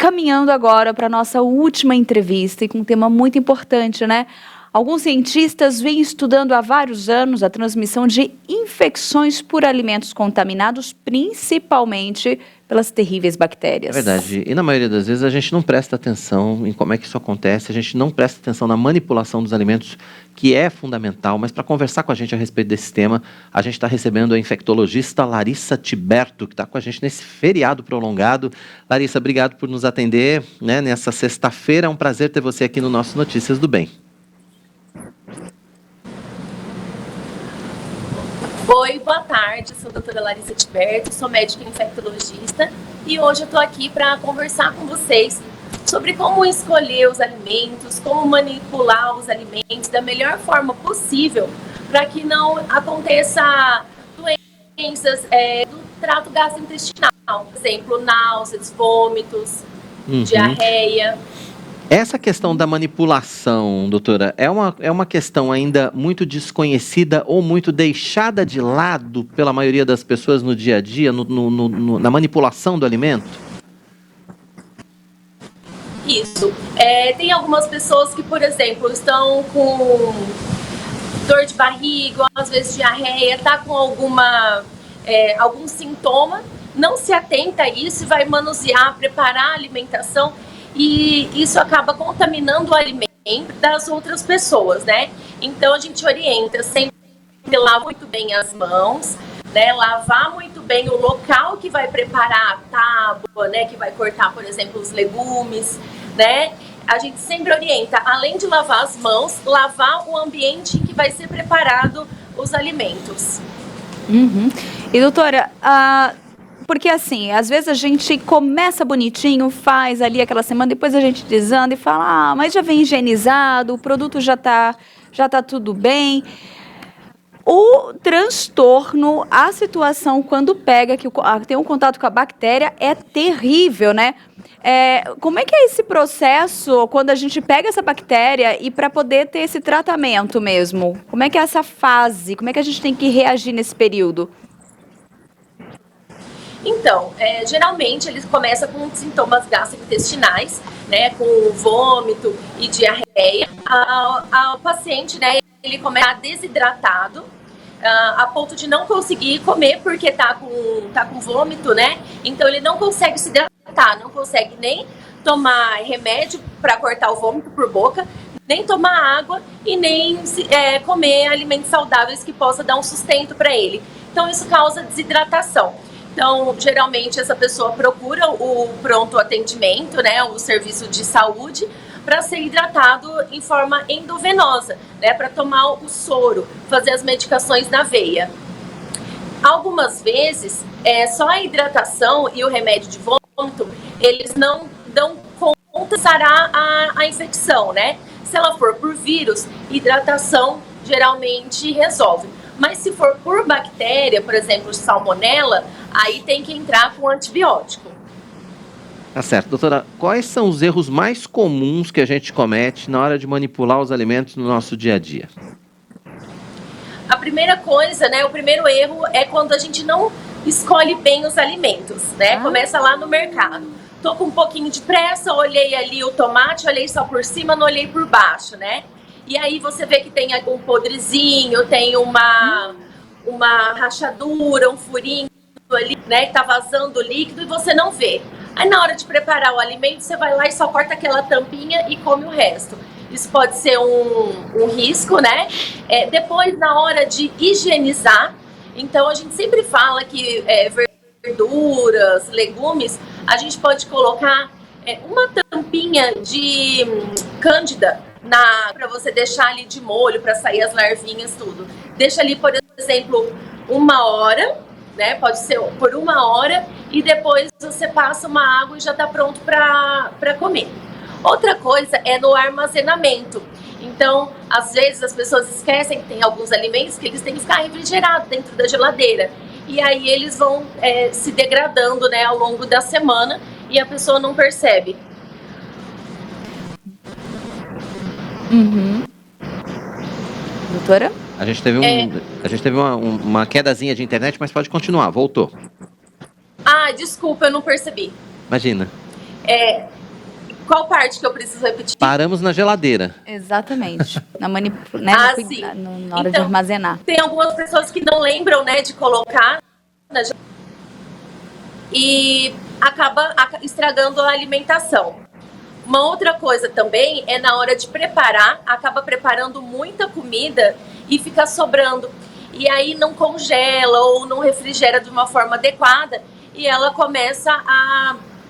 caminhando agora para a nossa última entrevista e com um tema muito importante, né? Alguns cientistas vêm estudando há vários anos a transmissão de infecções por alimentos contaminados, principalmente pelas terríveis bactérias. É verdade. E na maioria das vezes a gente não presta atenção em como é que isso acontece, a gente não presta atenção na manipulação dos alimentos, que é fundamental. Mas para conversar com a gente a respeito desse tema, a gente está recebendo a infectologista Larissa Tiberto, que está com a gente nesse feriado prolongado. Larissa, obrigado por nos atender, né, nessa sexta-feira. É um prazer ter você aqui no nosso Notícias do Bem. Oi, boa tarde, eu sou a doutora Larissa Tiberto, sou médica infectologista e hoje eu estou aqui para conversar com vocês sobre como escolher os alimentos, como manipular os alimentos da melhor forma possível para que não aconteça doenças do trato gastrointestinal, por exemplo, náuseas, vômitos, diarreia. Essa questão da manipulação, doutora, é uma questão ainda muito desconhecida ou muito deixada de lado pela maioria das pessoas no dia a dia, na manipulação do alimento? Isso. Tem algumas pessoas que, por exemplo, estão com dor de barriga, às vezes diarreia, tá com algum sintoma, não se atenta a isso e vai manusear, preparar a alimentação, e isso acaba contaminando o alimento das outras pessoas, né? Então a gente orienta sempre lavar muito bem as mãos, né? Lavar muito bem o local que vai preparar a tábua, né? Que vai cortar, por exemplo, os legumes, né? A gente sempre orienta, além de lavar as mãos, lavar o ambiente em que vai ser preparado os alimentos. E doutora, porque assim, às vezes a gente começa bonitinho, faz ali aquela semana, depois a gente desanda e fala, mas já vem higienizado, o produto já tá tudo bem. O transtorno, a situação quando pega, que tem um contato com a bactéria, é terrível, né? Como é que é esse processo quando a gente pega essa bactéria e para poder ter esse tratamento mesmo? Como é que é essa fase? Como é que a gente tem que reagir nesse período? Então, geralmente eles começam com sintomas gastrointestinais, né, com vômito e diarreia. O paciente, né, ele começa desidratado, a ponto de não conseguir comer porque tá com vômito, né? Então ele não consegue se hidratar, não consegue nem tomar remédio para cortar o vômito por boca, nem tomar água e nem comer alimentos saudáveis que possa dar um sustento para ele. Então isso causa desidratação. Então, geralmente, essa pessoa procura o pronto atendimento, né, o serviço de saúde, para ser hidratado em forma endovenosa, né, para tomar o soro, fazer as medicações na veia. Algumas vezes, só a hidratação e o remédio de vômito, eles não dão conta de sarar a infecção, né? Se ela for por vírus, hidratação geralmente resolve. Mas se for por bactéria, por exemplo, salmonela, aí tem que entrar com antibiótico. Tá certo. Doutora, quais são os erros mais comuns que a gente comete na hora de manipular os alimentos no nosso dia a dia? A primeira coisa, né, o primeiro erro é quando a gente não escolhe bem os alimentos, né? Começa lá no mercado. Tô com um pouquinho de pressa, olhei ali o tomate, olhei só por cima, não olhei por baixo, né? E aí você vê que tem algum podrezinho, tem uma rachadura, um furinho ali, né, que tá vazando líquido e você não vê. Aí na hora de preparar o alimento, você vai lá e só corta aquela tampinha e come o resto. Isso pode ser um risco, né? Depois, na hora de higienizar, então a gente sempre fala que verduras, legumes, a gente pode colocar uma tampinha de cândida para você deixar ali de molho, para sair as larvinhas, tudo. Deixa ali, por exemplo, 1 hora, né? Pode ser por 1 hora, e depois você passa uma água e já está pronto para comer. Outra coisa é no armazenamento. Então, às vezes as pessoas esquecem que tem alguns alimentos que eles têm que ficar refrigerados dentro da geladeira. E aí eles vão se degradando, né, ao longo da semana e a pessoa não percebe. Doutora? A gente teve uma quedazinha de internet, mas pode continuar, voltou. Desculpa, eu não percebi. Imagina. Qual parte que eu preciso repetir? Paramos na geladeira. Exatamente. Na né, sim. Na hora de armazenar. Tem algumas pessoas que não lembram, né, de colocar na geladeira e acaba estragando a alimentação. Uma outra coisa também é na hora de preparar, acaba preparando muita comida e fica sobrando. E aí não congela ou não refrigera de uma forma adequada e ela começa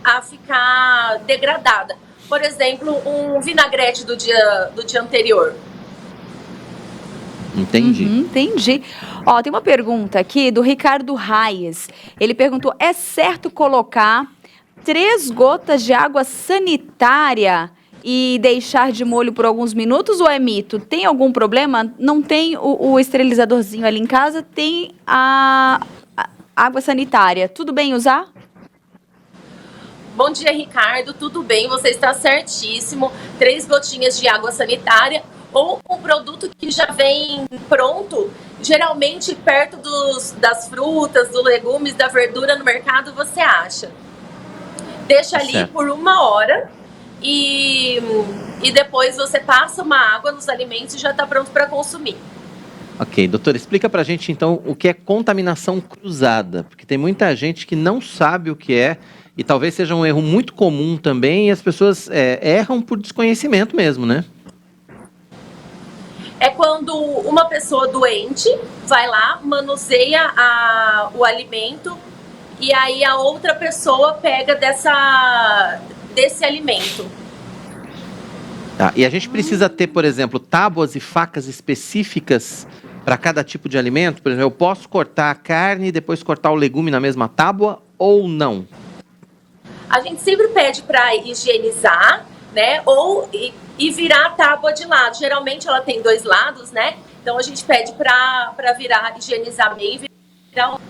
a ficar degradada. Por exemplo, um vinagrete do dia anterior. Entendi. Entendi. Ó, tem uma pergunta aqui do Ricardo Reis. Ele perguntou, é certo colocar 3 gotas de água sanitária e deixar de molho por alguns minutos ou é mito? Tem algum problema? Não tem o esterilizadorzinho ali em casa, tem a água sanitária. Tudo bem usar? Bom dia, Ricardo. Tudo bem? Você está certíssimo. 3 gotinhas de água sanitária ou um produto que já vem pronto, geralmente perto das frutas, dos legumes, da verdura no mercado, você acha. Deixa ali por 1 hora e depois você passa uma água nos alimentos e já está pronto para consumir. Ok, doutora, explica pra gente então o que é contaminação cruzada, porque tem muita gente que não sabe o que é e talvez seja um erro muito comum também e as pessoas erram por desconhecimento mesmo, né? É quando uma pessoa doente vai lá, manuseia o alimento e aí a outra pessoa pega desse alimento. Tá, e a gente precisa ter, por exemplo, tábuas e facas específicas para cada tipo de alimento? Por exemplo, eu posso cortar a carne e depois cortar o legume na mesma tábua ou não? A gente sempre pede para higienizar, né? E virar a tábua de lado. Geralmente ela tem 2 lados, né? Então a gente pede para virar, higienizar bem e virar o...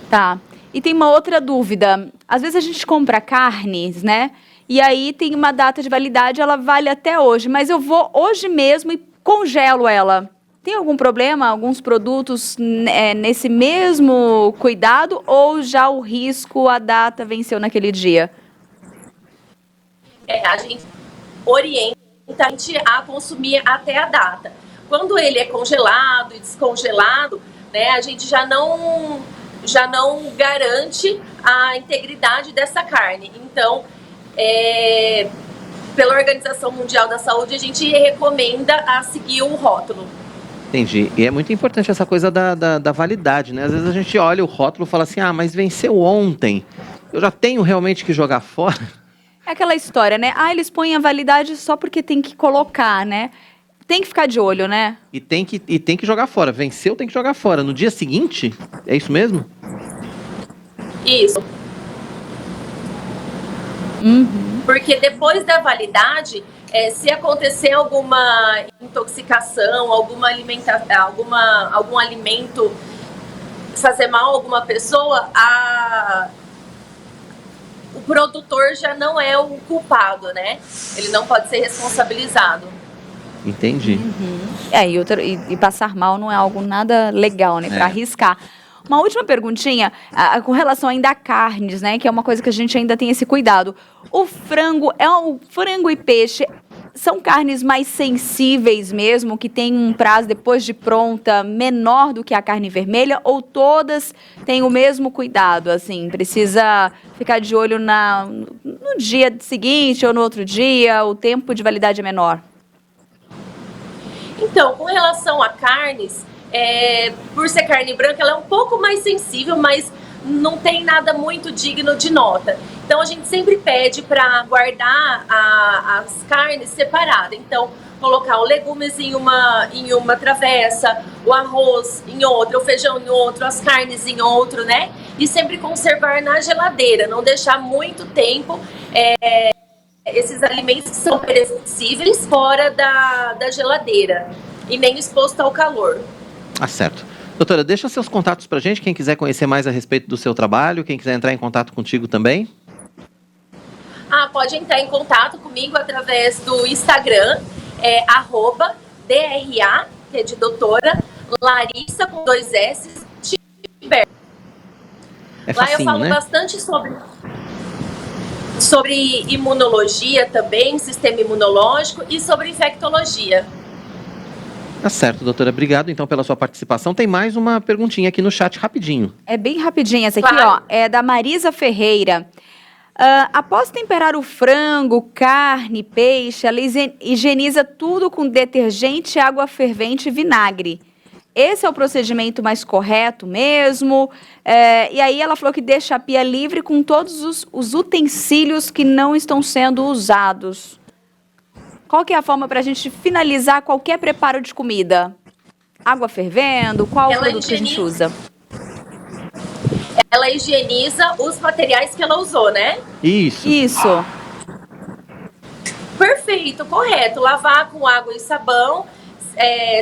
Tá. E tem uma outra dúvida. Às vezes a gente compra carnes, né? E aí tem uma data de validade, ela vale até hoje. Mas eu vou hoje mesmo e congelo ela. Tem algum problema? Alguns produtos nesse mesmo cuidado? Ou já o risco, a data venceu naquele dia? A gente orienta a gente a consumir até a data. Quando ele é congelado e descongelado, né, a gente já não garante a integridade dessa carne. Então, pela Organização Mundial da Saúde, a gente recomenda a seguir o rótulo. Entendi. E é muito importante essa coisa da validade, né? Às vezes a gente olha o rótulo e fala assim, mas venceu ontem, eu já tenho realmente que jogar fora? É aquela história, né? Eles põem a validade só porque tem que colocar, né? Tem que ficar de olho, né? E tem que jogar fora. Venceu, tem que jogar fora. No dia seguinte, é isso mesmo? Isso. Porque depois da validade, se acontecer alguma intoxicação, algum alimento fazer mal a alguma pessoa, o produtor já não é o culpado, né? Ele não pode ser responsabilizado. Entendi. E passar mal não é algo nada legal, né? Para arriscar. Uma última perguntinha, com relação ainda a carnes, né? Que é uma coisa que a gente ainda tem esse cuidado. O frango e peixe são carnes mais sensíveis mesmo, que tem um prazo depois de pronta menor do que a carne vermelha, ou todas têm o mesmo cuidado, assim, precisa ficar de olho no dia seguinte ou no outro dia, o tempo de validade é menor? Então, com relação a carnes, por ser carne branca, ela é um pouco mais sensível, mas não tem nada muito digno de nota. Então, a gente sempre pede para guardar as carnes separadas. Então, colocar o legumes em uma travessa, o arroz em outra, o feijão em outro, as carnes em outro, né? E sempre conservar na geladeira, não deixar muito tempo esses alimentos que são perecíveis fora da geladeira e nem exposto ao calor. Certo. Doutora, deixa seus contatos pra gente, quem quiser conhecer mais a respeito do seu trabalho, quem quiser entrar em contato contigo também. Pode entrar em contato comigo através do Instagram, @DRA, que é de doutora, Larissa com 2 S, Tiberto. É Lá facinho, eu falo né? bastante sobre... sobre imunologia também, sistema imunológico e sobre infectologia. Tá certo, doutora. Obrigado, então, pela sua participação. Tem mais uma perguntinha aqui no chat, rapidinho. É bem rapidinho essa aqui, Claro. ó. É da Marisa Ferreira. Após temperar o frango, carne, peixe, ela higieniza tudo com detergente, água fervente e vinagre. Esse é o procedimento mais correto mesmo? E aí ela falou que deixa a pia livre com todos os utensílios que não estão sendo usados. Qual que é a forma para a gente finalizar qualquer preparo de comida? Água fervendo? Qual o produto que a gente usa? Ela higieniza os materiais que ela usou, né? Isso. Perfeito, correto. Lavar com água e sabão.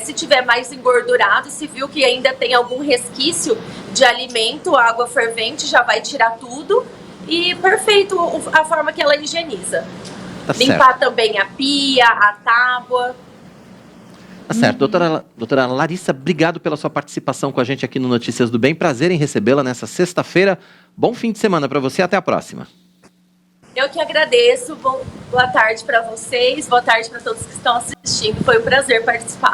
Se tiver mais engordurado, se viu que ainda tem algum resquício de alimento, a água fervente já vai tirar tudo. E perfeito a forma que ela higieniza. Tá Limpar certo. também a pia, a tábua. Tá certo. Doutora Larissa, obrigado pela sua participação com a gente aqui no Notícias do Bem. Prazer em recebê-la nessa sexta-feira. Bom fim de semana para você. Até a próxima. Eu que agradeço. Boa tarde para vocês. Boa tarde para todos que estão assistindo. Foi um prazer participar.